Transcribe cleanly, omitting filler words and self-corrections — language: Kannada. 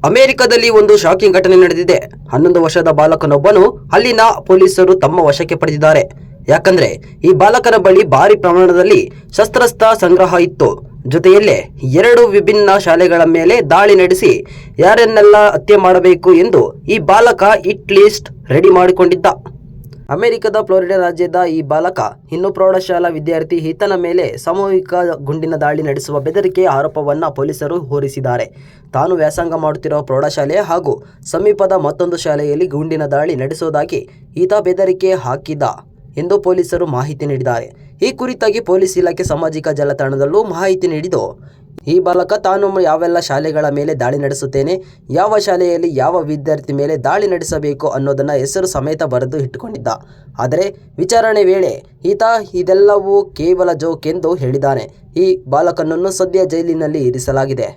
ಅಮೆರಿಕದಲ್ಲಿ ಒಂದು ಶಾಕಿಂಗ್ ಘಟನೆ ನಡೆದಿದೆ. 11 ವರ್ಷದ ಬಾಲಕನೊಬ್ಬನು ಅಲ್ಲಿನ ಪೊಲೀಸರು ತಮ್ಮ ವಶಕ್ಕೆ ಪಡೆದಿದ್ದಾರೆ. ಯಾಕಂದ್ರೆ ಈ ಬಾಲಕನ ಬಳಿ ಭಾರಿ ಪ್ರಮಾಣದಲ್ಲಿ ಶಸ್ತ್ರಾಸ್ತ್ರ ಸಂಗ್ರಹ ಇತ್ತು. ಜೊತೆಯಲ್ಲೇ 2 ವಿಭಿನ್ನ ಶಾಲೆಗಳ ಮೇಲೆ ದಾಳಿ ನಡೆಸಿ ಯಾರನ್ನೆಲ್ಲ ಹತ್ಯೆ ಮಾಡಬೇಕು ಎಂದು ಈ ಬಾಲಕ ಹಿಟ್ ಲಿಸ್ಟ್ ರೆಡಿ ಮಾಡಿಕೊಂಡಿದ್ದ. ಅಮೆರಿಕದ ಫ್ಲೋರಿಡಾ ರಾಜ್ಯದ ಈ ಬಾಲಕ ಇನ್ನೂ ಪ್ರೌಢಶಾಲಾ ವಿದ್ಯಾರ್ಥಿ ಈತನ ಮೇಲೆ ಸಾಮೂಹಿಕ ಗುಂಡಿನ ದಾಳಿ ನಡೆಸುವ ಬೆದರಿಕೆ ಆರೋಪವನ್ನು ಪೊಲೀಸರು ಹೊರಿಸಿದ್ದಾರೆ. ತಾನು ವ್ಯಾಸಂಗ ಮಾಡುತ್ತಿರುವ ಪ್ರೌಢಶಾಲೆ ಹಾಗೂ ಸಮೀಪದ ಮತ್ತೊಂದು ಶಾಲೆಯಲ್ಲಿ ಗುಂಡಿನ ದಾಳಿ ನಡೆಸುವುದಾಗಿ ಈತ ಬೆದರಿಕೆ ಹಾಕಿದ್ದ ಎಂದು ಪೊಲೀಸರು ಮಾಹಿತಿ ನೀಡಿದ್ದಾರೆ. ಈ ಕುರಿತಾಗಿ ಪೊಲೀಸ್ ಇಲಾಖೆ ಸಾಮಾಜಿಕ ಜಾಲತಾಣದಲ್ಲೂ ಮಾಹಿತಿ ನೀಡಿದ್ದು, ಈ ಬಾಲಕ ತಾನು ಯಾವೆಲ್ಲ ಶಾಲೆಗಳ ಮೇಲೆ ದಾಳಿ ನಡೆಸುತ್ತೇನೆ, ಯಾವ ಶಾಲೆಯಲ್ಲಿ ಯಾವ ವಿದ್ಯಾರ್ಥಿ ಮೇಲೆ ದಾಳಿ ನಡೆಸಬೇಕು ಅನ್ನೋದನ್ನ ಹೆಸರು ಸಮೇತ ಬರೆದು ಇಟ್ಟುಕೊಂಡಿದ್ದ. ಆದರೆ ವಿಚಾರಣೆ ವೇಳೆ ಈತ ಇದೆಲ್ಲವೂ ಕೇವಲ ಜೋಕ್ ಎಂದು ಹೇಳಿದ್ದಾನೆ. ಈ ಬಾಲಕನನ್ನು ಸದ್ಯ ಜೈಲಿನಲ್ಲಿ ಇರಿಸಲಾಗಿದೆ.